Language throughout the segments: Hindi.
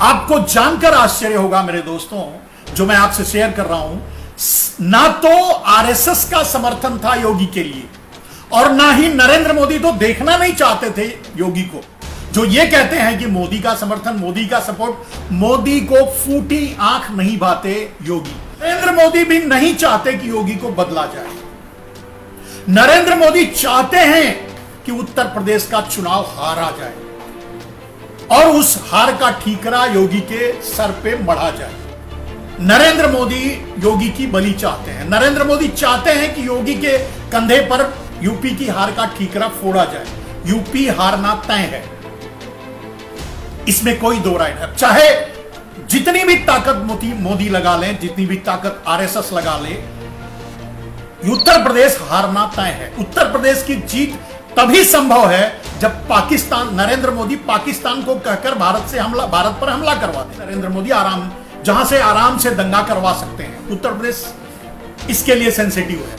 आपको जानकर आश्चर्य होगा मेरे दोस्तों, जो मैं आपसे शेयर कर रहा हूं, ना तो आरएसएस का समर्थन था योगी के लिए और ना ही नरेंद्र मोदी तो देखना नहीं चाहते थे योगी को। जो ये कहते हैं कि मोदी का समर्थन, मोदी का सपोर्ट, मोदी को फूटी आंख नहीं भाते योगी। नरेंद्र मोदी भी नहीं चाहते कि योगी को बदला जाए। नरेंद्र मोदी चाहते हैं कि उत्तर प्रदेश का चुनाव हारा जाए और उस हार का ठीकरा योगी के सर पे मढ़ा जाए। नरेंद्र मोदी योगी की बलि चाहते हैं। नरेंद्र मोदी चाहते हैं कि योगी के कंधे पर यूपी की हार का ठीकरा फोड़ा जाए। यूपी हारना तय है, इसमें कोई दो राय नहीं। चाहे जितनी भी ताकत मोदी लगा लें, जितनी भी ताकत आरएसएस लगा ले, उत्तर प्रदेश हारना तय है। उत्तर प्रदेश की जीत तभी संभव है जब पाकिस्तान, नरेंद्र मोदी पाकिस्तान को कहकर भारत पर हमला करवा दे। नरेंद्र मोदी जहां से आराम से दंगा करवा सकते हैं। उत्तर प्रदेश इसके लिए सेंसिटिव है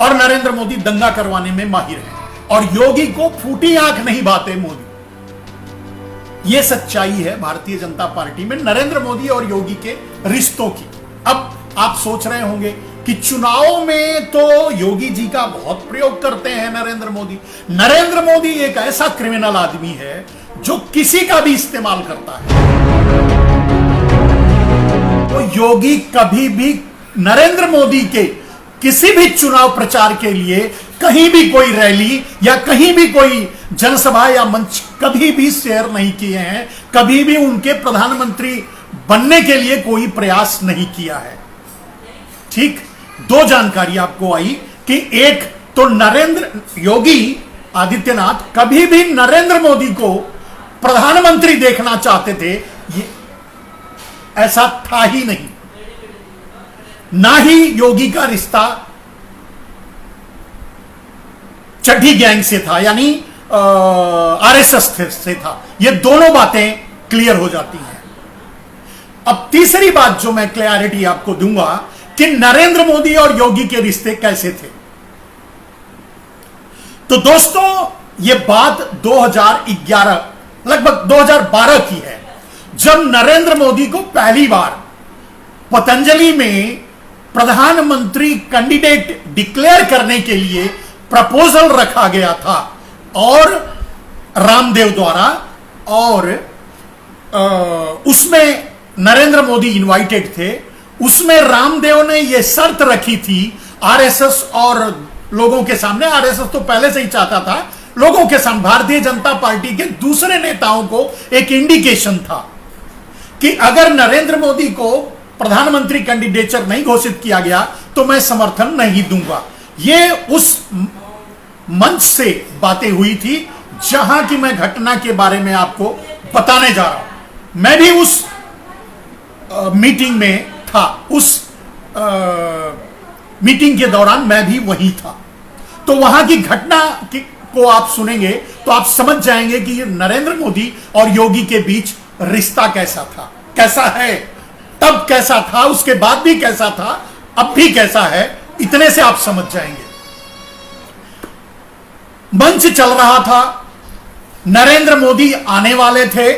और नरेंद्र मोदी दंगा करवाने में माहिर है और योगी को फूटी आंख नहीं भाते मोदी। यह सच्चाई है भारतीय जनता पार्टी में नरेंद्र मोदी और योगी के रिश्तों की। अब आप सोच रहे होंगे कि चुनाव में तो योगी जी का बहुत प्रयोग करते हैं नरेंद्र मोदी। नरेंद्र मोदी एक ऐसा क्रिमिनल आदमी है जो किसी का भी इस्तेमाल करता है। तो योगी कभी भी नरेंद्र मोदी के किसी भी चुनाव प्रचार के लिए कहीं भी कोई रैली या कहीं भी कोई जनसभा या मंच कभी भी शेयर नहीं किए हैं। कभी भी उनके प्रधानमंत्री बनने के लिए कोई प्रयास नहीं किया है। ठीक, दो जानकारी आपको आई कि एक तो योगी आदित्यनाथ कभी भी नरेंद्र मोदी को प्रधानमंत्री देखना चाहते थे, ये ऐसा था ही नहीं। ना ही योगी का रिश्ता चड्ढी गैंग से था, यानी आरएसएस से था। ये दोनों बातें क्लियर हो जाती हैं। अब तीसरी बात जो मैं क्लैरिटी आपको दूंगा कि नरेंद्र मोदी और योगी के रिश्ते कैसे थे। तो दोस्तों, यह बात 2011 लगभग 2012 की है, जब नरेंद्र मोदी को पहली बार पतंजलि में प्रधानमंत्री कैंडिडेट डिक्लेयर करने के लिए प्रपोजल रखा गया था और रामदेव द्वारा, और उसमें नरेंद्र मोदी इनवाइटेड थे। उसमें रामदेव ने यह शर्त रखी थी आरएसएस और लोगों के सामने। आरएसएस तो पहले से ही चाहता था, लोगों के सामने भारतीय जनता पार्टी के दूसरे नेताओं को एक इंडिकेशन था कि अगर नरेंद्र मोदी को प्रधानमंत्री कैंडिडेचर नहीं घोषित किया गया तो मैं समर्थन नहीं दूंगा। यह उस मंच से बातें हुई थी जहां की मैं घटना के बारे में आपको बताने जा रहा हूं। मैं भी उस मीटिंग में था, उस मीटिंग के दौरान मैं भी वहीं था। तो वहां की घटना को आप सुनेंगे तो आप समझ जाएंगे कि नरेंद्र मोदी और योगी के बीच रिश्ता कैसा था, कैसा है, तब कैसा था, उसके बाद भी कैसा था, अब भी कैसा है। इतने से आप समझ जाएंगे। मंच चल रहा था, नरेंद्र मोदी आने वाले थे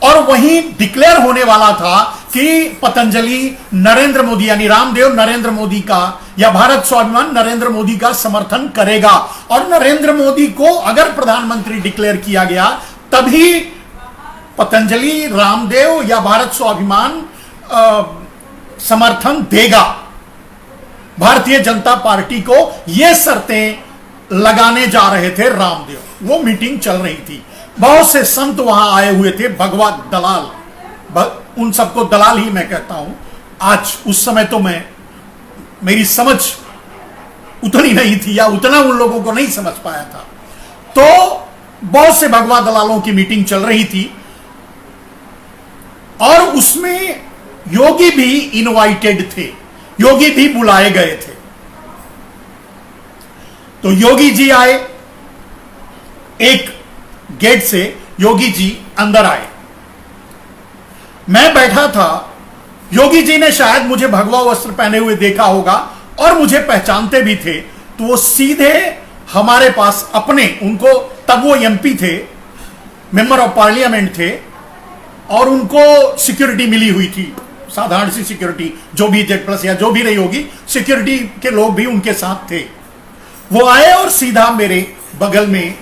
और वहीं डिक्लेयर होने वाला था कि पतंजलि नरेंद्र मोदी यानी रामदेव नरेंद्र मोदी का या भारत स्वाभिमान नरेंद्र मोदी का समर्थन करेगा और नरेंद्र मोदी को अगर प्रधानमंत्री डिक्लेयर किया गया तभी पतंजलि, रामदेव या भारत स्वाभिमान समर्थन देगा भारतीय जनता पार्टी को। यह शर्तें लगाने जा रहे थे रामदेव। वो मीटिंग चल रही थी, बहुत से संत वहां आए हुए थे, भगवा दलाल, उन सबको दलाल ही मैं कहता हूं आज। उस समय तो मेरी समझ उतनी नहीं थी या उतना उन लोगों को नहीं समझ पाया था। तो बहुत से भगवा दलालों की मीटिंग चल रही थी और उसमें योगी भी इनवाइटेड थे, योगी भी बुलाए गए थे। तो योगी जी आए, एक गेट से योगी जी अंदर आए। मैं बैठा था, योगी जी ने शायद मुझे भगवा वस्त्र पहने हुए देखा होगा और मुझे पहचानते भी थे। तो वो सीधे हमारे पास उनको, तब वो एमपी थे, मेंबर ऑफ पार्लियामेंट थे, और उनको सिक्योरिटी मिली हुई थी, साधारण सी सिक्योरिटी, जो भी जेड प्लस या जो भी रही होगी, सिक्योरिटी के लोग भी उनके साथ थे। वो आए और सीधा मेरे बगल में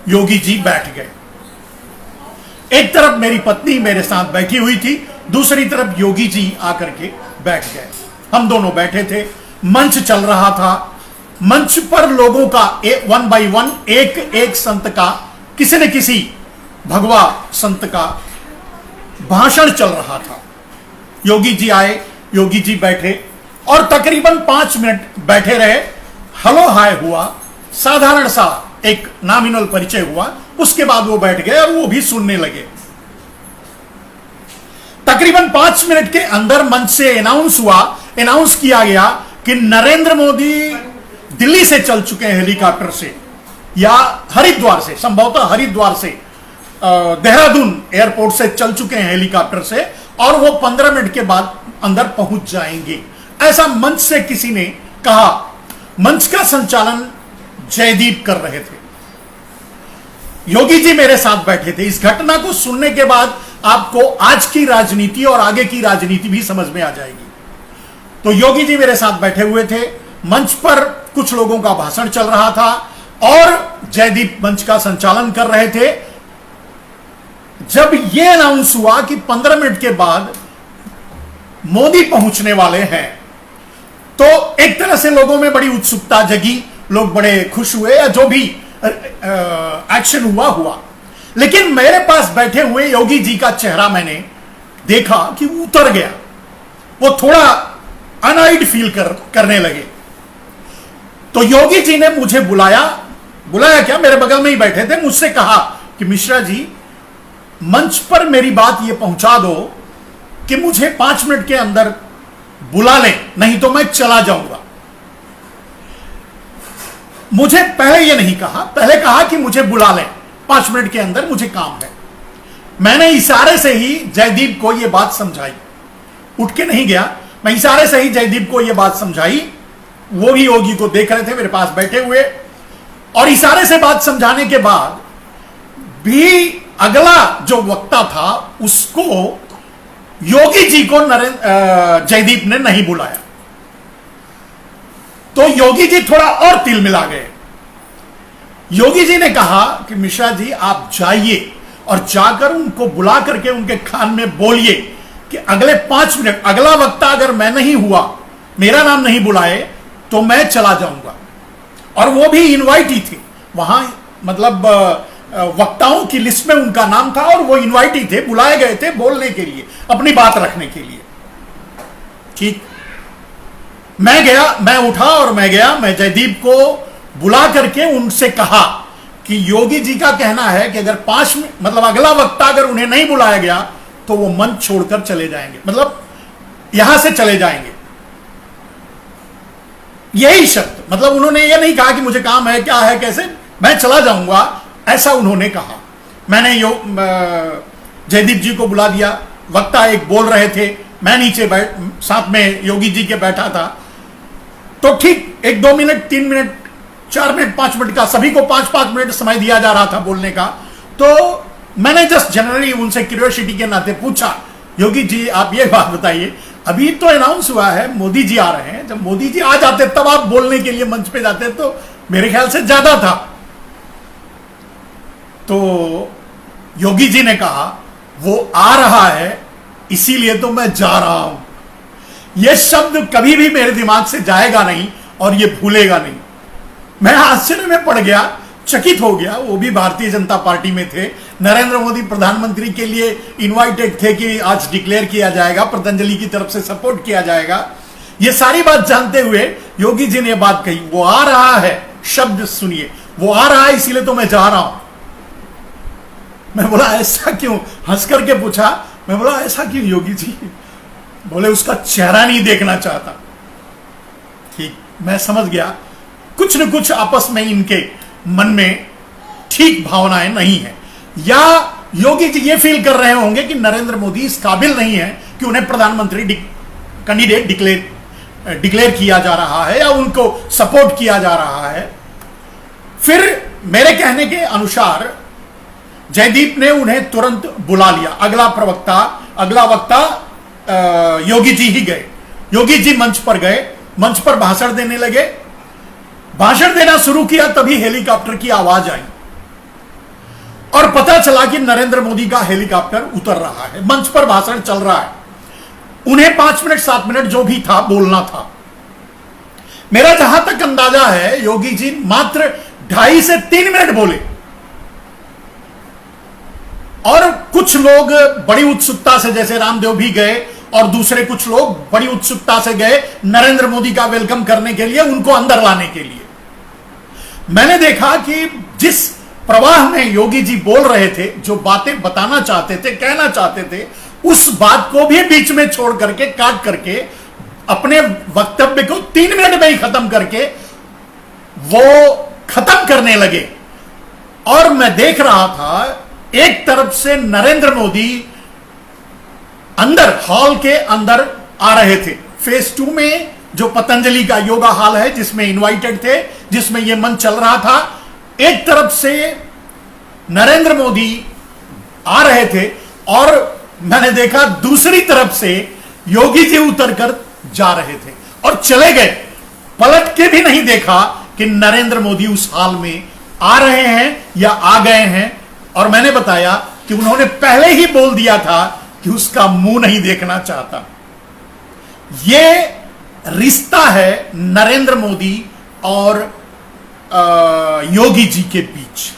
योगी जी बैठ गए। एक तरफ मेरी पत्नी मेरे साथ बैठी हुई थी, दूसरी तरफ योगी जी आकर के बैठ गए। हम दोनों बैठे थे, मंच चल रहा था। मंच पर लोगों का वन बाय वन एक एक संत का, किसी न किसी भगवा संत का भाषण चल रहा था। योगी जी आए, योगी जी बैठे और तकरीबन 5 मिनट बैठे रहे। हेलो हाय हुआ, साधारण सा एक नॉमिनल परिचय हुआ, उसके बाद वो बैठ गए और वो भी सुनने लगे। तकरीबन 5 मिनट के अंदर मंच से अनाउंस किया गया कि नरेंद्र मोदी दिल्ली से चल चुके हैं हेलीकॉप्टर से, या हरिद्वार से, संभवतः हरिद्वार से, देहरादून एयरपोर्ट से चल चुके हैं हेलीकॉप्टर से, और वो 15 मिनट के बाद अंदर पहुंच जाएंगे, ऐसा मंच से किसी ने कहा। मंच का संचालन जयदीप कर रहे थे, योगी जी मेरे साथ बैठे थे। इस घटना को सुनने के बाद आपको आज की राजनीति और आगे की राजनीति भी समझ में आ जाएगी। तो योगी जी मेरे साथ बैठे हुए थे, मंच पर कुछ लोगों का भाषण चल रहा था और जयदीप मंच का संचालन कर रहे थे। जब यह अनाउंस हुआ कि 15 मिनट के बाद मोदी पहुंचने वाले हैं, तो एक तरह से लोगों में बड़ी उत्सुकता जगी, लोग बड़े खुश हुए, या जो भी एक्शन हुआ। लेकिन मेरे पास बैठे हुए योगी जी का चेहरा मैंने देखा कि उतर गया, वो थोड़ा अनआइड फील करने लगे। तो योगी जी ने मुझे बुलाया क्या, मेरे बगल में ही बैठे थे, मुझसे कहा कि मिश्रा जी, मंच पर मेरी बात ये पहुंचा दो कि मुझे 5 मिनट के अंदर बुला लें, नहीं तो मैं चला जाऊंगा। मुझे पहले ये नहीं कहा, पहले कहा कि मुझे बुला लें, 5 मिनट के अंदर मुझे काम है। मैंने इशारे से ही जयदीप को यह बात समझाई, उठ के नहीं गया, मैं इशारे से ही जयदीप को यह बात समझाई। वो भी योगी को देख रहे थे मेरे पास बैठे हुए, और इशारे से बात समझाने के बाद भी अगला जो वक्ता था उसको योगी जी को जयदीप ने नहीं बुलाया। तो योगी जी थोड़ा और तिल मिला गए। योगी जी ने कहा कि मिश्रा जी आप जाइए और जाकर उनको बुला करके उनके कान में बोलिए कि अगले 5 मिनट, अगला वक्ता अगर मैं नहीं हुआ, मेरा नाम नहीं बुलाए, तो मैं चला जाऊंगा। और वो भी इनवाइट ही थे वहां, मतलब वक्ताओं की लिस्ट में उनका नाम था और वो इनवाइट ही थे, बुलाए गए थे बोलने के लिए, अपनी बात रखने के लिए। ठीक, मैं गया, मैं उठा और मैं गया, मैं जयदीप को बुला करके उनसे कहा कि योगी जी का कहना है कि अगर 5 मिनट, मतलब अगला वक्ता अगर उन्हें नहीं बुलाया गया तो वो मंच छोड़कर चले जाएंगे, मतलब यहां से चले जाएंगे। यही शब्द, मतलब उन्होंने ये नहीं कहा कि मुझे काम है, क्या है, कैसे, मैं चला जाऊंगा, ऐसा उन्होंने कहा। मैंने जयदीप जी को बुला दिया, वक्ता एक बोल रहे थे, मैं नीचे साथ में योगी जी के बैठा था। तो ठीक 1-2 मिनट, 3 मिनट, 4 मिनट, 5 मिनट का, सभी को 5-5 मिनट समय दिया जा रहा था बोलने का। तो मैंने जस्ट जनरली उनसे क्यूरियोसिटी के नाते पूछा, योगी जी आप ये बात बताइए, अभी तो अनाउंस हुआ है मोदी जी आ रहे हैं, जब मोदी जी आ जाते तब आप बोलने के लिए मंच पे जाते तो मेरे ख्याल से ज्यादा था। तो योगी जी ने कहा वो आ रहा है इसीलिए तो मैं जा रहा हूं। यह शब्द कभी भी मेरे दिमाग से जाएगा नहीं और ये भूलेगा नहीं। मैं आश्चर्य में पड़ गया, चकित हो गया। वो भी भारतीय जनता पार्टी में थे, नरेंद्र मोदी प्रधानमंत्री के लिए इनवाइटेड थे कि आज डिक्लेयर किया जाएगा, पतंजलि की तरफ से सपोर्ट किया जाएगा। ये सारी बात जानते हुए योगी जी ने बात कही, वो आ रहा है, शब्द सुनिए, वो आ रहा है इसीलिए तो मैं जा रहा हूं। मैं बोला ऐसा क्यों, हंस करके पूछा। मैं बोला ऐसा क्यों योगी जी? बोले उसका चेहरा नहीं देखना चाहता। ठीक, मैं समझ गया कुछ न कुछ आपस में इनके मन में ठीक भावनाएं नहीं है, या योगी जी ये फील कर रहे होंगे कि नरेंद्र मोदी इस काबिल नहीं है कि उन्हें प्रधानमंत्री कैंडिडेट डिक्लेयर किया जा रहा है या उनको सपोर्ट किया जा रहा है। फिर मेरे कहने के अनुसार जयदीप ने उन्हें तुरंत बुला लिया। अगला वक्ता योगी जी ही गए। योगी जी मंच पर गए, मंच पर भाषण देने लगे। भाषण देना शुरू किया, तभी हेलीकॉप्टर की आवाज आई और पता चला कि नरेंद्र मोदी का हेलीकॉप्टर उतर रहा है। मंच पर भाषण चल रहा है। उन्हें 5 मिनट 7 मिनट जो भी था बोलना था। मेरा जहां तक अंदाजा है, योगी जी मात्र 2.5 से 3 मिनट बोले और कुछ लोग बड़ी उत्सुकता से, जैसे रामदेव भी गए और दूसरे कुछ लोग बड़ी उत्सुकता से गए नरेंद्र मोदी का वेलकम करने के लिए, उनको अंदर लाने के लिए। मैंने देखा कि जिस प्रवाह में योगी जी बोल रहे थे, जो बातें बताना चाहते थे, कहना चाहते थे, उस बात को भी बीच में छोड़ करके, काट करके, अपने वक्तव्य को 3 मिनट में ही खत्म करके वो खत्म करने लगे। और मैं देख रहा था, एक तरफ से नरेंद्र मोदी अंदर, हॉल के अंदर आ रहे थे। फेज 2 में जो पतंजलि का योगा हॉल है, जिसमें इनवाइटेड थे, जिसमें यह मंच चल रहा था, एक तरफ से नरेंद्र मोदी आ रहे थे और मैंने देखा दूसरी तरफ से योगी जी उतरकर जा रहे थे और चले गए। पलट के भी नहीं देखा कि नरेंद्र मोदी उस हॉल में आ रहे हैं या आ गए हैं। और मैंने बताया कि उन्होंने पहले ही बोल दिया था कि उसका मुंह नहीं देखना चाहता। यह रिश्ता है नरेंद्र मोदी और योगी जी के बीच।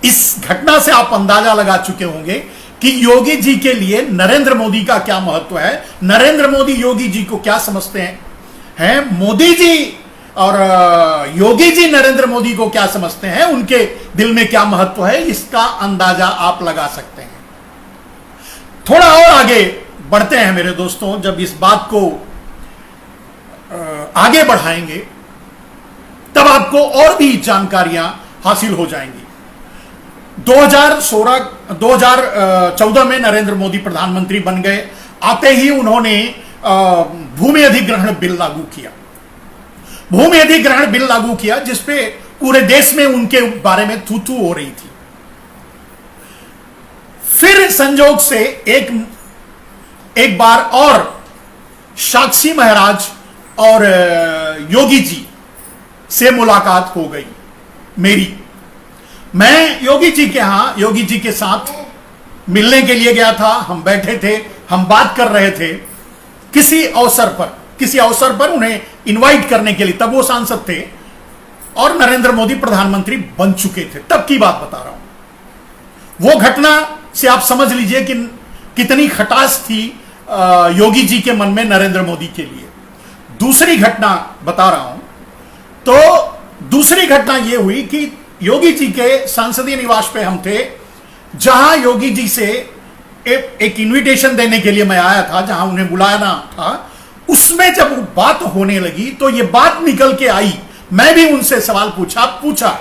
इस घटना से आप अंदाजा लगा चुके होंगे कि योगी जी के लिए नरेंद्र मोदी का क्या महत्व है, नरेंद्र मोदी योगी जी को क्या समझते हैं, मोदी जी और योगी जी नरेंद्र मोदी को क्या समझते हैं, उनके दिल में क्या महत्व है, इसका अंदाजा आप लगा सकते हैं। थोड़ा और आगे बढ़ते हैं मेरे दोस्तों। जब इस बात को आगे बढ़ाएंगे तब आपको और भी जानकारियां हासिल हो जाएंगी। 2014 में नरेंद्र मोदी प्रधानमंत्री बन गए। आते ही उन्होंने भूमि अधिग्रहण बिल लागू किया। भूमि अधिग्रहण बिल लागू किया जिसपे पूरे देश में उनके बारे में थू थू हो रही थी। फिर संजोग से एक बार और साक्षी महाराज और योगी जी से मुलाकात हो गई मेरी। मैं योगी जी के यहां, योगी जी के साथ मिलने के लिए गया था। हम बैठे थे, हम बात कर रहे थे किसी अवसर पर उन्हें इनवाइट करने के लिए। तब वो सांसद थे और नरेंद्र मोदी प्रधानमंत्री बन चुके थे, तब की बात बता रहा हूं। वो घटना से आप समझ लीजिए कि कितनी खटास थी योगी जी के मन में नरेंद्र मोदी के लिए। दूसरी घटना बता रहा हूं, तो दूसरी घटना यह हुई कि योगी जी के संसदीय निवास पे हम थे, जहां योगी जी से एक इनविटेशन देने के लिए मैं आया था, जहां उन्हें बुलाना था। उसमें जब बात होने लगी तो यह बात निकल के आई। मैं भी उनसे सवाल पूछा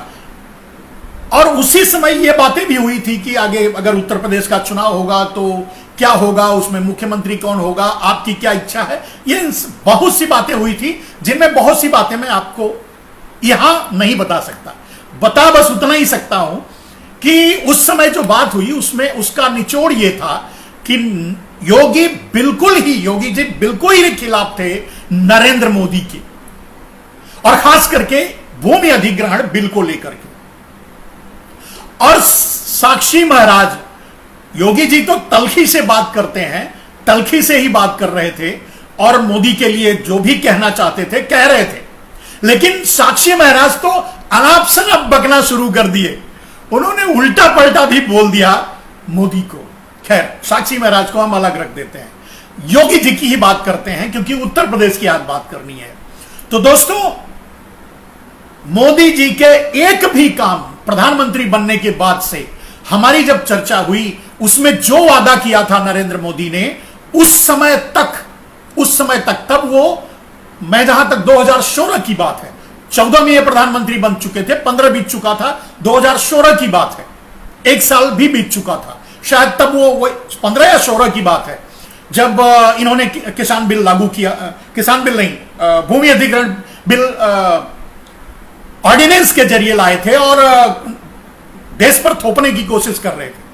और उसी समय यह बातें भी हुई थी कि आगे अगर उत्तर प्रदेश का चुनाव होगा तो क्या होगा, उसमें मुख्यमंत्री कौन होगा, आपकी क्या इच्छा है। ये बहुत सी बातें हुई थी, जिनमें बहुत सी बातें मैं आपको यहां नहीं बता सकता। बता बस उतना ही सकता हूं कि उस समय जो बात हुई उसमें उसका निचोड़ यह था कि योगी जी बिल्कुल ही खिलाफ थे नरेंद्र मोदी के, और खास करके भूमि अधिग्रहण बिल को लेकर के। और साक्षी महाराज, योगी जी तो तलखी से बात करते हैं, तलखी से ही बात कर रहे थे और मोदी के लिए जो भी कहना चाहते थे कह रहे थे। लेकिन साक्षी महाराज तो अनाप शनाप बकना शुरू कर दिए। उन्होंने उल्टा पलटा भी बोल दिया मोदी को। खैर, साक्षी महाराज को हम अलग रख देते हैं, योगी जी की ही बात करते हैं क्योंकि उत्तर प्रदेश की आज बात करनी है। तो दोस्तों, मोदी जी के एक भी काम प्रधानमंत्री बनने के बाद से हमारी जब चर्चा हुई, उसमें जो वादा किया था नरेंद्र मोदी ने, उस समय तक तब वो, मैं जहां तक 2016 की बात है, 14 में ये प्रधानमंत्री बन चुके थे, 15 बीत चुका था, 2016 की बात है, 1 साल भी बीत चुका था शायद। तब वो 15 या 16 की बात है जब इन्होंने किसान बिल लागू किया। किसान बिल नहीं, भूमि अधिग्रहण बिल ऑर्डिनेंस के जरिए लाए थे और देश पर थोपने की कोशिश कर रहे थे।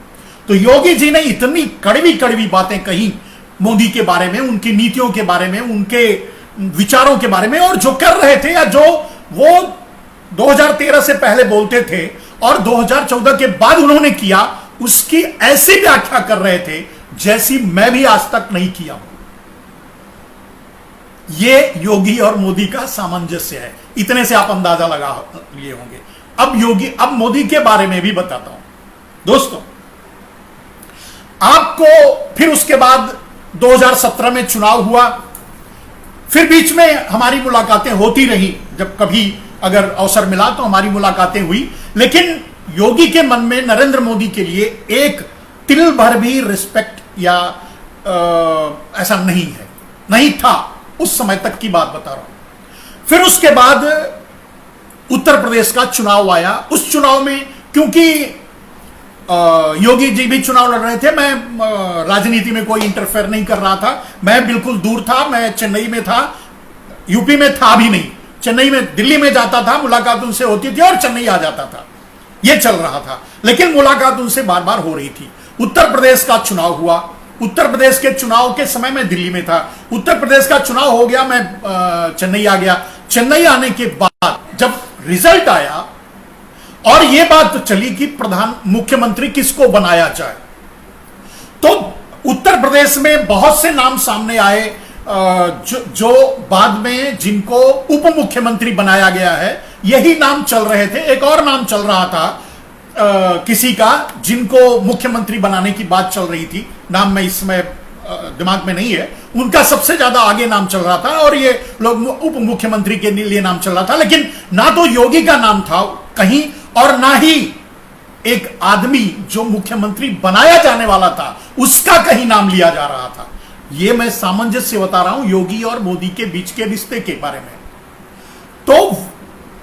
तो योगी जी ने इतनी कड़वी कड़वी बातें कही मोदी के बारे में, उनकी नीतियों के बारे में, उनके विचारों के बारे में, और जो कर रहे थे या जो वो 2013 से पहले बोलते थे और 2014 के बाद उन्होंने किया, उसकी ऐसी व्याख्या कर रहे थे जैसी मैं भी आज तक नहीं किया हूं। ये योगी और मोदी का सामंजस्य है। इतने से आप अंदाजा लगा लिए होंगे। अब मोदी के बारे में भी बताता हूं दोस्तों। आपको फिर उसके बाद 2017 में चुनाव हुआ, फिर बीच में हमारी मुलाकातें होती रही, जब कभी अगर अवसर मिला तो हमारी मुलाकातें हुई, लेकिन योगी के मन में नरेंद्र मोदी के लिए एक तिल भर भी रिस्पेक्ट या ऐसा नहीं था। उस समय तक की बात बता रहा हूं। फिर उसके बाद उत्तर प्रदेश का चुनाव आया। उस चुनाव में क्योंकि योगी जी भी चुनाव लड़ रहे थे, मैं राजनीति में कोई इंटरफेयर नहीं कर रहा था, मैं बिल्कुल दूर था। मैं चेन्नई में था, यूपी में था भी नहीं। चेन्नई में, दिल्ली में जाता था, मुलाकात उनसे होती थी और चेन्नई आ जाता था, यह चल रहा था। लेकिन मुलाकात उनसे बार बार हो रही थी। उत्तर प्रदेश का चुनाव हुआ। उत्तर प्रदेश के चुनाव के समय मैं दिल्ली में था। उत्तर प्रदेश का चुनाव हो गया, मैं चेन्नई आ गया। चेन्नई आने के बाद जब रिजल्ट आया और यह बात चली कि मुख्यमंत्री किसको बनाया जाए, तो उत्तर प्रदेश में बहुत से नाम सामने आए, जो बाद में जिनको उप मुख्यमंत्री बनाया गया है, यही नाम चल रहे थे। एक और नाम चल रहा था किसी का, जिनको मुख्यमंत्री बनाने की बात चल रही थी, नाम में इस समय दिमाग में नहीं है, उनका सबसे ज्यादा आगे नाम चल रहा था और ये लोग उप मुख्यमंत्री के लिए नाम चल रहा था। लेकिन ना तो योगी का नाम था कहीं और ना ही एक आदमी जो मुख्यमंत्री बनाया जाने वाला था उसका कहीं नाम लिया जा रहा था। यह मैं सामंजस्य बता रहा हूं योगी और मोदी के बीच के रिश्ते के बारे में। तो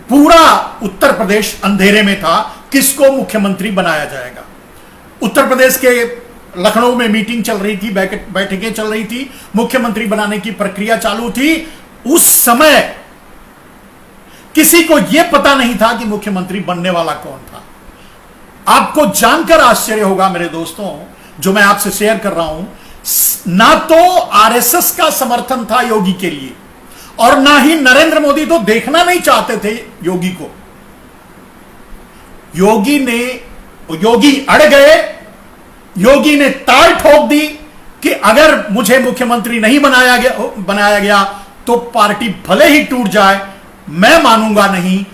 पूरा उत्तर प्रदेश अंधेरे में था, किसको मुख्यमंत्री बनाया जाएगा। उत्तर प्रदेश के लखनऊ में मीटिंग चल रही थी, बैठकें चल रही थी, मुख्यमंत्री बनाने की प्रक्रिया चालू थी। उस समय किसी को यह पता नहीं था कि मुख्यमंत्री बनने वाला कौन था। आपको जानकर आश्चर्य होगा मेरे दोस्तों, जो मैं आपसे शेयर कर रहा हूं, ना तो आरएसएस का समर्थन था योगी के लिए और ना ही नरेंद्र मोदी तो देखना नहीं चाहते थे योगी को। योगी अड़ गए। योगी ने ताल ठोक दी कि अगर मुझे मुख्यमंत्री नहीं बनाया गया तो पार्टी भले ही टूट जाए, मैं मानूंगा नहीं।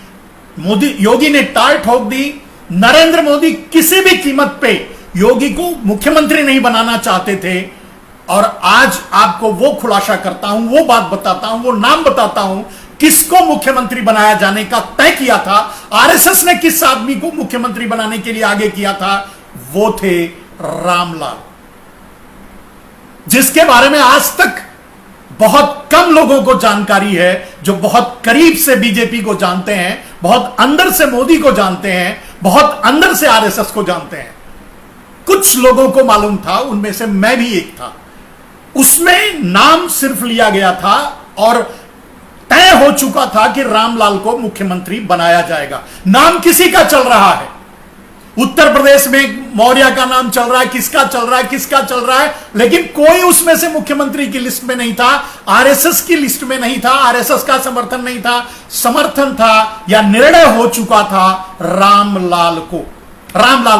योगी ने ताल ठोक दी। नरेंद्र मोदी किसी भी कीमत पे योगी को मुख्यमंत्री नहीं बनाना चाहते थे। और आज आपको वो खुलासा करता हूं, वो बात बताता हूं, वो नाम बताता हूं, किसको मुख्यमंत्री बनाया जाने का तय किया था। आरएसएस ने किस आदमी को मुख्यमंत्री बनाने के लिए आगे किया था, वो थे रामलाल, जिसके बारे में आज तक बहुत कम लोगों को जानकारी है, जो बहुत करीब से बीजेपी को जानते हैं, बहुत अंदर से मोदी को जानते हैं, बहुत अंदर से आरएसएस को जानते हैं। कुछ लोगों को मालूम था, उनमें से मैं भी एक था। उसमें नाम सिर्फ लिया गया था और तय हो चुका था कि रामलाल को मुख्यमंत्री बनाया जाएगा। नाम किसी का चल रहा है, उत्तर प्रदेश में मौर्य का नाम चल रहा है, किसका चल रहा है, लेकिन कोई उसमें से मुख्यमंत्री की लिस्ट में नहीं था, आरएसएस की लिस्ट में नहीं था, आरएसएस का समर्थन नहीं था। समर्थन था या निर्णय हो चुका था रामलाल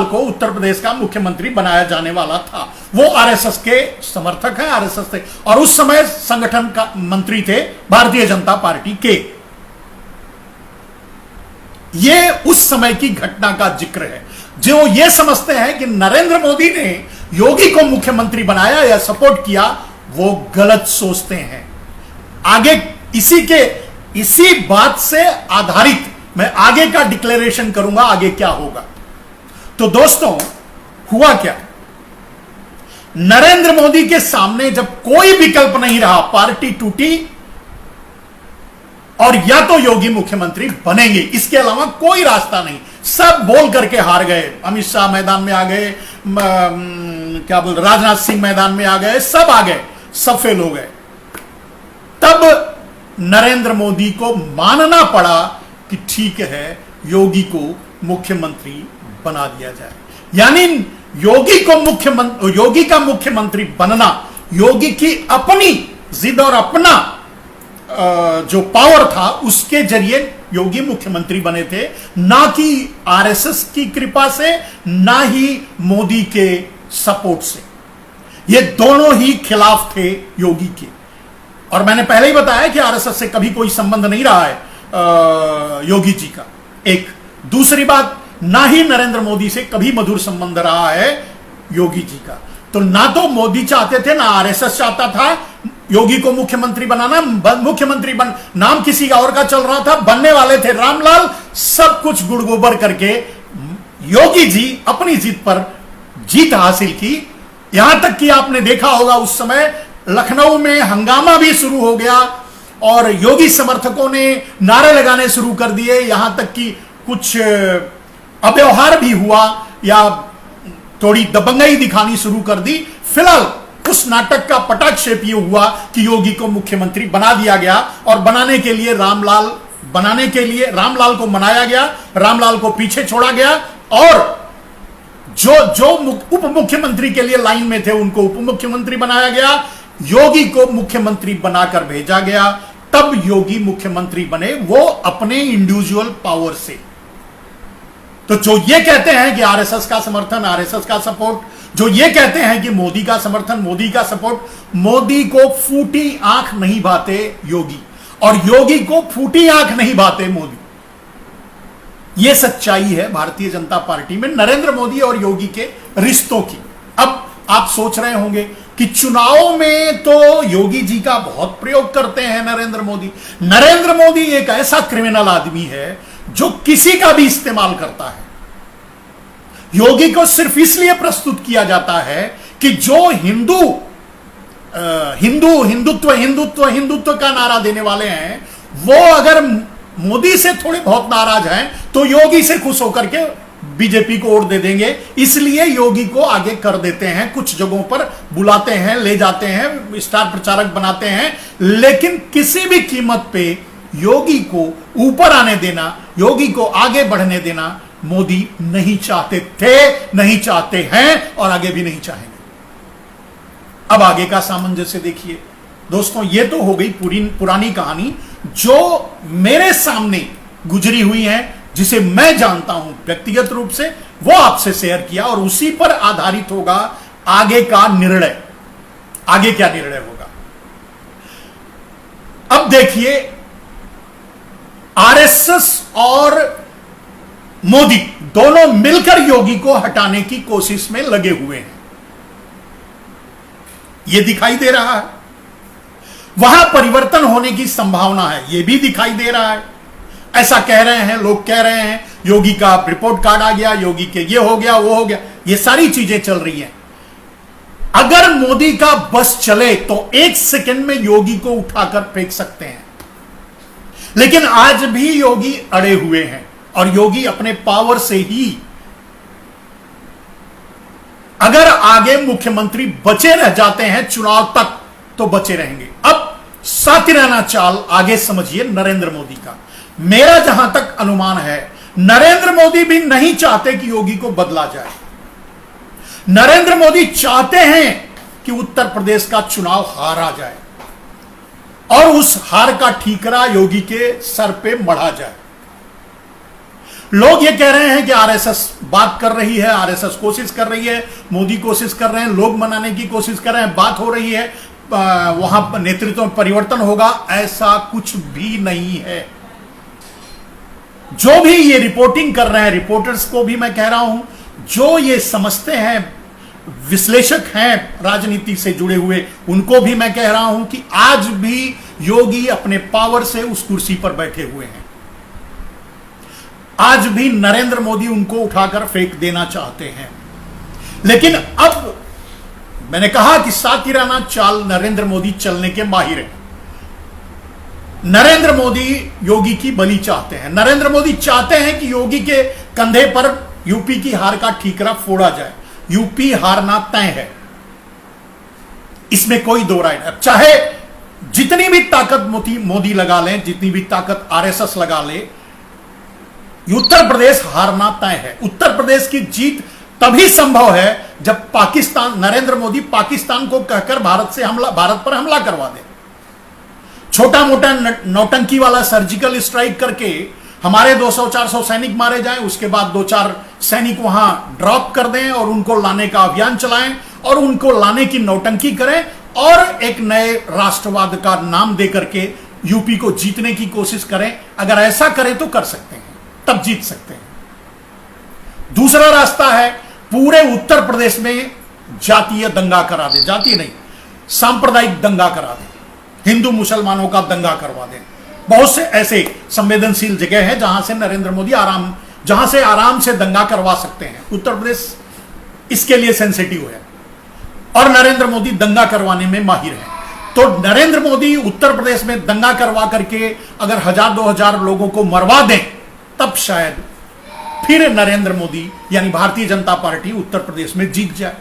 को उत्तर प्रदेश का मुख्यमंत्री बनाया जाने वाला था। वो आरएसएस के समर्थक हैं, आरएसएस थे और उस समय संगठन का मंत्री थे भारतीय जनता पार्टी के। ये उस समय की घटना का जिक्र है। जो ये समझते हैं कि नरेंद्र मोदी ने योगी को मुख्यमंत्री बनाया या सपोर्ट किया, वो गलत सोचते हैं। आगे इसी बात से आधारित मैं आगे का डिक्लेरेशन करूंगा, आगे क्या होगा। तो दोस्तों, हुआ क्या, नरेंद्र मोदी के सामने जब कोई विकल्प नहीं रहा, पार्टी टूटी और या तो योगी मुख्यमंत्री बनेंगे, इसके अलावा कोई रास्ता नहीं। सब बोल करके हार गए। अमित शाह मैदान में आ गए, राजनाथ सिंह मैदान में आ गए, सब आ गए, सब फेल हो गए। तब नरेंद्र मोदी को मानना पड़ा कि ठीक है, योगी को मुख्यमंत्री बना दिया जाए। यानी योगी का मुख्यमंत्री बनना योगी की अपनी जिद और अपना जो पावर था उसके जरिए योगी मुख्यमंत्री बने थे, ना कि आरएसएस की कृपा से, ना ही मोदी के सपोर्ट से। ये दोनों ही खिलाफ थे योगी के। और मैंने पहले ही बताया कि आरएसएस से कभी कोई संबंध नहीं रहा है योगी जी का। एक दूसरी बात, ना ही नरेंद्र मोदी से कभी मधुर संबंध रहा है योगी जी का। तो ना तो मोदी चाहते थे, ना आरएसएस चाहता था योगी को मुख्यमंत्री बनाना। नाम किसी और का चल रहा था, बनने वाले थे रामलाल। सब कुछ गुड़ गोबर करके योगी जी अपनी जीत पर जीत हासिल की। यहां तक कि आपने देखा होगा उस समय लखनऊ में हंगामा भी शुरू हो गया और योगी समर्थकों ने नारे लगाने शुरू कर दिए। यहां तक कि कुछ अव्यवहार भी हुआ या थोड़ी दबंगई दिखानी शुरू कर दी। फिलहाल उस नाटक का पटाक्षेप ये हुआ कि योगी को मुख्यमंत्री बना दिया गया और बनाने के लिए रामलाल को मनाया गया, रामलाल को पीछे छोड़ा गया और जो उप मुख्यमंत्री के लिए लाइन में थे उनको उप मुख्यमंत्री बनाया गया, योगी को मुख्यमंत्री बनाकर भेजा गया। तब योगी मुख्यमंत्री बने, वो अपने इंडिविजुअल पावर से। तो जो ये कहते हैं कि आरएसएस का समर्थन, आरएसएस का सपोर्ट, जो ये कहते हैं कि मोदी का समर्थन, मोदी का सपोर्ट, मोदी को फूटी आंख नहीं भाते योगी और योगी को फूटी आंख नहीं भाते मोदी। यह सच्चाई है भारतीय जनता पार्टी में नरेंद्र मोदी और योगी के रिश्तों की। अब आप सोच रहे होंगे कि चुनाव में तो योगी जी का बहुत प्रयोग करते हैं नरेंद्र मोदी। नरेंद्र मोदी एक ऐसा क्रिमिनल आदमी है जो किसी का भी इस्तेमाल करता है। योगी को सिर्फ इसलिए प्रस्तुत किया जाता है कि जो हिंदुत्व का नारा देने वाले हैं, वो अगर मोदी से थोड़े बहुत नाराज हैं तो योगी से खुश होकर के बीजेपी को वोट दे देंगे। इसलिए योगी को आगे कर देते हैं, कुछ जगहों पर बुलाते हैं, ले जाते हैं, स्टार प्रचारक बनाते हैं। लेकिन किसी भी कीमत पे योगी को ऊपर आने देना, योगी को आगे बढ़ने देना मोदी नहीं चाहते थे, नहीं चाहते हैं और आगे भी नहीं चाहेंगे। अब आगे का सामंजस्य देखिए दोस्तों। ये तो हो गई पुरानी कहानी जो मेरे सामने गुजरी हुई है, जिसे मैं जानता हूं व्यक्तिगत रूप से, वो आपसे शेयर किया और उसी पर आधारित होगा आगे का निर्णय। आगे क्या निर्णय होगा अब देखिए। आरएसएस और मोदी दोनों मिलकर योगी को हटाने की कोशिश में लगे हुए हैं, यह दिखाई दे रहा है। वहां परिवर्तन होने की संभावना है, यह भी दिखाई दे रहा है। ऐसा कह रहे हैं लोग, कह रहे हैं योगी का रिपोर्ट कार्ड आ गया, योगी के ये हो गया, वो हो गया, ये सारी चीजें चल रही हैं। अगर मोदी का बस चले तो एक सेकंड में योगी को उठाकर फेंक सकते हैं। लेकिन आज भी योगी अड़े हुए हैं और योगी अपने पावर से ही, अगर आगे मुख्यमंत्री बचे रह जाते हैं चुनाव तक तो बचे रहेंगे। अब सातिराना चाल आगे समझिए नरेंद्र मोदी का। मेरा जहां तक अनुमान है, नरेंद्र मोदी भी नहीं चाहते कि योगी को बदला जाए। नरेंद्र मोदी चाहते हैं कि उत्तर प्रदेश का चुनाव हारा जाए और उस हार का ठीकरा योगी के सर पे मढ़ा जाए। लोग ये कह रहे हैं कि आरएसएस बात कर रही है, आरएसएस कोशिश कर रही है, मोदी कोशिश कर रहे हैं, लोग मनाने की कोशिश कर रहे हैं, बात हो रही है, वहां नेतृत्व में परिवर्तन होगा। ऐसा कुछ भी नहीं है। जो भी ये रिपोर्टिंग कर रहे हैं, रिपोर्टर्स को भी मैं कह रहा हूं, जो ये समझते हैं, विश्लेषक हैं राजनीति से जुड़े हुए, उनको भी मैं कह रहा हूं कि आज भी योगी अपने पावर से उस कुर्सी पर बैठे हुए हैं। आज भी नरेंद्र मोदी उनको उठाकर फेंक देना चाहते हैं। लेकिन अब मैंने कहा कि सातिराना चाल नरेंद्र मोदी चलने के माहिर हैं। नरेंद्र मोदी योगी की बलि चाहते हैं। नरेंद्र मोदी चाहते हैं कि योगी के कंधे पर यूपी की हार का ठीकरा फोड़ा जाए। यूपी हारना तय है, इसमें कोई दो राय नहीं। चाहे जितनी भी ताकत मोदी लगा लें, जितनी भी ताकत आरएसएस लगा ले, उत्तर प्रदेश हारना तय है। उत्तर प्रदेश की जीत तभी संभव है जब पाकिस्तान, नरेंद्र मोदी पाकिस्तान को कहकर भारत पर हमला करवा दे। छोटा मोटा नौटंकी वाला सर्जिकल स्ट्राइक करके हमारे 200-400 सैनिक मारे जाएं, उसके बाद 2-4 सैनिक वहां ड्रॉप कर दें और उनको लाने का अभियान चलाएं और उनको लाने की नौटंकी करें और एक नए राष्ट्रवाद का नाम देकर के यूपी को जीतने की कोशिश करें। अगर ऐसा करें तो कर सकते हैं, तब जीत सकते हैं। दूसरा रास्ता है पूरे उत्तर प्रदेश में जातीय दंगा करा दे, जातीय नहीं सांप्रदायिक दंगा करा दे, हिंदू मुसलमानों का दंगा करवा दे। बहुत से ऐसे संवेदनशील जगह है जहां से नरेंद्र मोदी आराम से दंगा करवा सकते हैं। उत्तर प्रदेश इसके लिए सेंसिटिव है और नरेंद्र मोदी दंगा करवाने में माहिर है। तो नरेंद्र मोदी उत्तर प्रदेश में दंगा करवा करके अगर 1000-2000 लोगों को मरवा दें, तब शायद फिर नरेंद्र मोदी यानी भारतीय जनता पार्टी उत्तर प्रदेश में जीत जाए।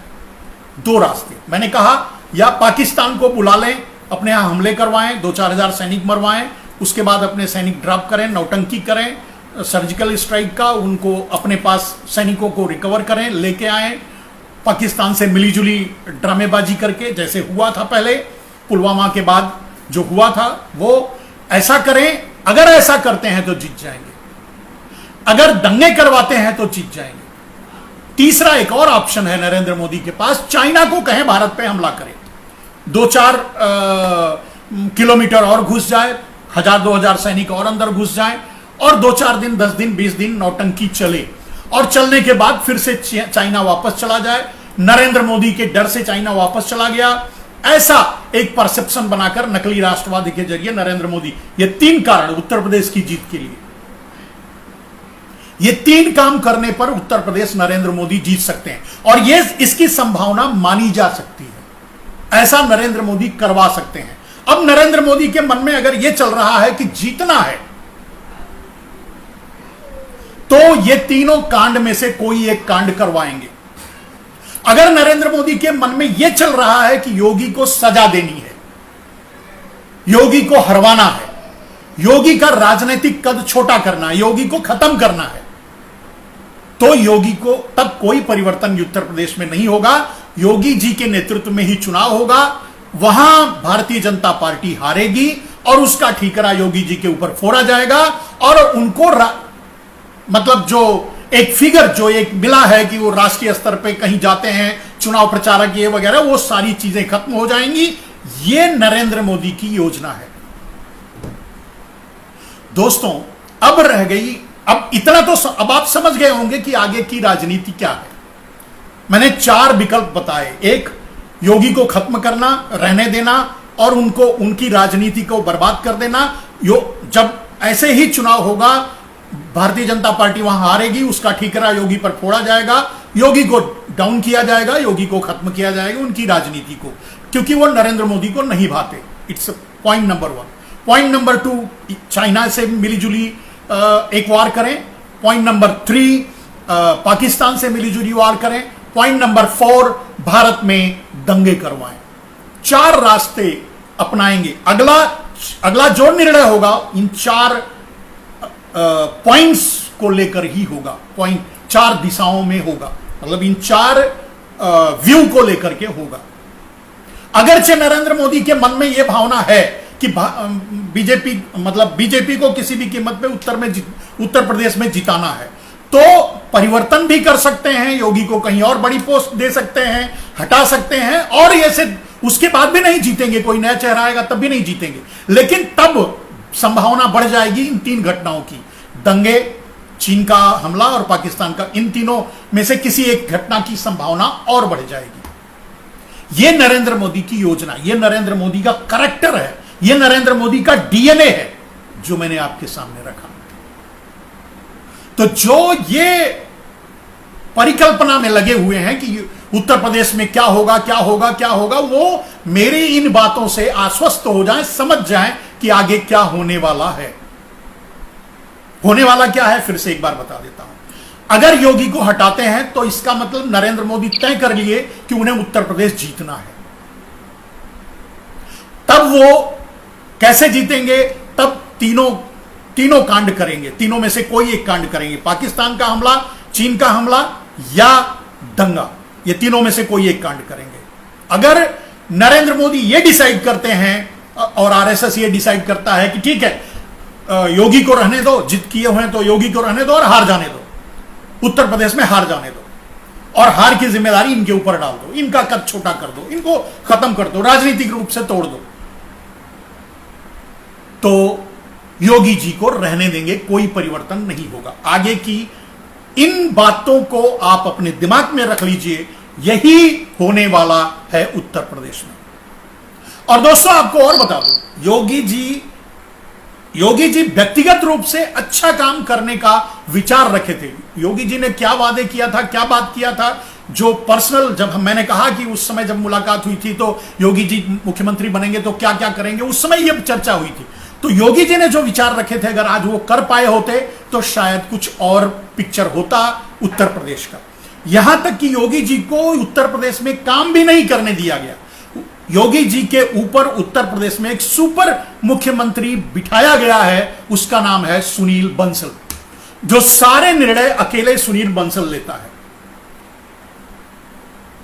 दो रास्ते मैंने कहा, या पाकिस्तान को बुला लें, अपने यहां हमले करवाएं, 2-4 हजार सैनिक मरवाएं, उसके बाद अपने सैनिक ड्रॉप करें, नौटंकी करें सर्जिकल स्ट्राइक का, उनको अपने पास सैनिकों को रिकवर करें, लेके आए पाकिस्तान से मिलीजुली ड्रामेबाजी करके, जैसे हुआ था पहले पुलवामा के बाद जो हुआ था, वो ऐसा करें। अगर ऐसा करते हैं तो जीत जाएंगे, अगर दंगे करवाते हैं तो जीत जाएंगे। तीसरा एक और ऑप्शन है नरेंद्र मोदी के पास, चाइना को कहें भारत पे हमला करें, 2-4 किलोमीटर और घुस जाए, 1000-2000 सैनिक और अंदर घुस जाए और 2-4 दिन 10 दिन 20 दिन नौटंकी चले और चलने के बाद फिर से चाइना वापस चला जाए, नरेंद्र मोदी के डर से चाइना वापस चला गया, ऐसा एक परसेप्शन बनाकर नकली राष्ट्रवाद के जरिए नरेंद्र मोदी, ये 3 कारण उत्तर प्रदेश की जीत के लिए, ये 3 काम करने पर उत्तर प्रदेश नरेंद्र मोदी जीत सकते हैं और ये इसकी संभावना मानी जा सकती है। ऐसा नरेंद्र मोदी करवा सकते हैं। अब नरेंद्र मोदी के मन में अगर यह चल रहा है कि जीतना है, तो ये तीनों कांड में से कोई एक कांड करवाएंगे। अगर नरेंद्र मोदी के मन में यह चल रहा है कि योगी को सजा देनी है, योगी को हरवाना है, योगी का राजनीतिक कद छोटा करना है, योगी को खत्म करना है, तो योगी को तब कोई परिवर्तन उत्तर प्रदेश में नहीं होगा। योगी जी के नेतृत्व में ही चुनाव होगा, वहां भारतीय जनता पार्टी हारेगी और उसका ठीकरा योगी जी के ऊपर फोड़ा जाएगा और उनको मतलब जो एक फिगर जो एक मिला है कि वो राष्ट्रीय स्तर पे कहीं जाते हैं, चुनाव प्रचारक ये वगैरह, वो सारी चीजें खत्म हो जाएंगी। ये नरेंद्र मोदी की योजना है। दोस्तों, अब रह गई, अब इतना तो अब आप समझ गए होंगे कि आगे की राजनीति क्या है। मैंने 4 विकल्प बताए। एक, योगी को खत्म करना, रहने देना और उनको उनकी राजनीति को बर्बाद कर देना। जब ऐसे ही चुनाव होगा, भारतीय जनता पार्टी वहां हारेगी, उसका ठीकरा योगी पर फोड़ा जाएगा, योगी को डाउन किया जाएगा, योगी को खत्म किया जाएगा, उनकी राजनीति को, क्योंकि वो नरेंद्र मोदी को नहीं भाते। It's point number 1। Point number 2, China से मिलीजुली एक वार करें। पॉइंट नंबर 3, पाकिस्तान से मिलीजुली वार करें। पॉइंट नंबर 4, भारत में दंगे करवाएं। 4 रास्ते अपनाएंगे। अगला जो निर्णय होगा इन 4 पॉइंट्स को लेकर ही होगा। पॉइंट 4 दिशाओं में होगा, मतलब इन 4 व्यू को लेकर के होगा। अगरचे नरेंद्र मोदी के मन में यह भावना है कि बीजेपी को किसी भी कीमत पे उत्तर प्रदेश में जिताना है, तो परिवर्तन भी कर सकते हैं, योगी को कहीं और बड़ी पोस्ट दे सकते हैं, हटा सकते हैं और ऐसे उसके बाद भी नहीं जीतेंगे, कोई नया चेहरा आएगा तब भी नहीं जीतेंगे। लेकिन तब संभावना बढ़ जाएगी इन 3 घटनाओं की, दंगे, चीन का हमला और पाकिस्तान का, इन तीनों में से किसी एक घटना की संभावना और बढ़ जाएगी। यह नरेंद्र मोदी की योजना, यह नरेंद्र मोदी का कैरेक्टर है, यह नरेंद्र मोदी का डीएनए है जो मैंने आपके सामने रखा। तो जो ये परिकल्पना में लगे हुए हैं कि उत्तर प्रदेश में क्या होगा क्या होगा क्या होगा, वो मेरी इन बातों से आश्वस्त हो जाएं, समझ जाएं कि आगे क्या होने वाला है। होने वाला क्या है फिर से एक बार बता देता हूं। अगर योगी को हटाते हैं तो इसका मतलब नरेंद्र मोदी तय कर लिए कि उन्हें उत्तर प्रदेश जीतना है। तब वो कैसे जीतेंगे? तब तीनों तीनों कांड करेंगे, तीनों में से कोई एक कांड करेंगे, पाकिस्तान का हमला, चीन का हमला या दंगा, ये तीनों में से कोई एक कांड करेंगे। अगर नरेंद्र मोदी ये डिसाइड करते हैं और आरएसएस ये डिसाइड करता है कि ठीक है योगी को रहने दो, जिद किए हुए तो योगी को रहने दो और हार जाने दो, उत्तर प्रदेश में हार जाने दो और हार की जिम्मेदारी इनके ऊपर डाल दो, इनका कद छोटा कर दो, इनको खत्म कर दो, राजनीतिक रूप से तोड़ दो, तो योगी जी को रहने देंगे, कोई परिवर्तन नहीं होगा। आगे की इन बातों को आप अपने दिमाग में रख लीजिए, यही होने वाला है उत्तर प्रदेश में। और दोस्तों आपको और बता दूं, योगी जी व्यक्तिगत रूप से अच्छा काम करने का विचार रखे थे। योगी जी ने क्या वादे किया था, क्या बात किया था, जो पर्सनल, जब मैंने कहा कि उस समय जब मुलाकात हुई थी तो योगी जी मुख्यमंत्री बनेंगे तो क्या क्या करेंगे, उस समय यह चर्चा हुई थी। तो योगी जी ने जो विचार रखे थे, अगर आज वो कर पाए होते तो शायद कुछ और पिक्चर होता उत्तर प्रदेश का। यहां तक कि योगी जी को उत्तर प्रदेश में काम भी नहीं करने दिया गया। योगी जी के ऊपर उत्तर प्रदेश में एक सुपर मुख्यमंत्री बिठाया गया है, उसका नाम है सुनील बंसल, जो सारे निर्णय अकेले सुनील बंसल लेता है।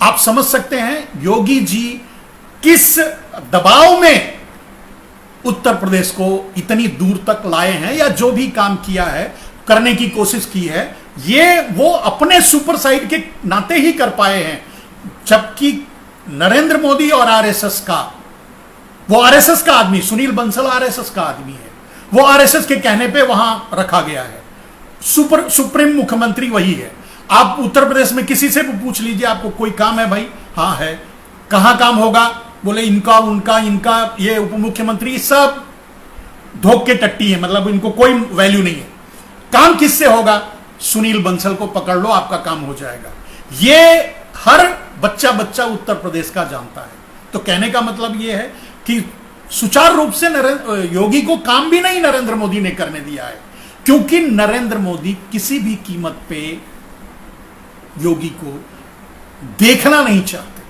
आप समझ सकते हैं योगी जी किस दबाव में उत्तर प्रदेश को इतनी दूर तक लाए हैं, या जो भी काम किया है, करने की कोशिश की है, ये वो अपने सुपर साइड के नाते ही कर पाए हैं। जबकि नरेंद्र मोदी और आरएसएस का, वो आरएसएस का आदमी, सुनील बंसल आरएसएस का आदमी है, वो आरएसएस के कहने पे वहां रखा गया है, सुप्रीम मुख्यमंत्री वही है। आप उत्तर प्रदेश में किसी से भी पूछ लीजिए, आपको कोई काम है भाई, हाँ है, कहां काम होगा, बोले इनका उनका इनका, ये उप मुख्यमंत्री सब धोख के टट्टी है, मतलब इनको कोई वैल्यू नहीं है। काम किससे होगा, सुनील बंसल को पकड़ लो, आपका काम हो जाएगा। ये हर बच्चा उत्तर प्रदेश का जानता है। तो कहने का मतलब यह है कि सुचारू रूप से योगी को काम भी नहीं नरेंद्र मोदी ने करने दिया है, क्योंकि नरेंद्र मोदी किसी भी कीमत पे योगी को देखना नहीं चाहते।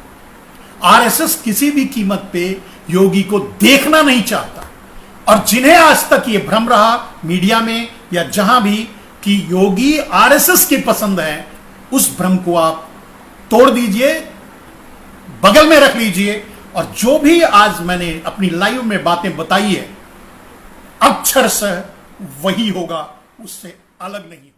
आरएसएस किसी भी कीमत पे योगी को देखना नहीं चाहता। और जिन्हें आज तक ये भ्रम रहा मीडिया में या जहां भी कि योगी आरएसएस की पसंद है, उस भ्रम को आप तोड़ दीजिए, बगल में रख लीजिए। और जो भी आज मैंने अपनी लाइव में बातें बताई है, अक्षरशः वही होगा, उससे अलग नहीं।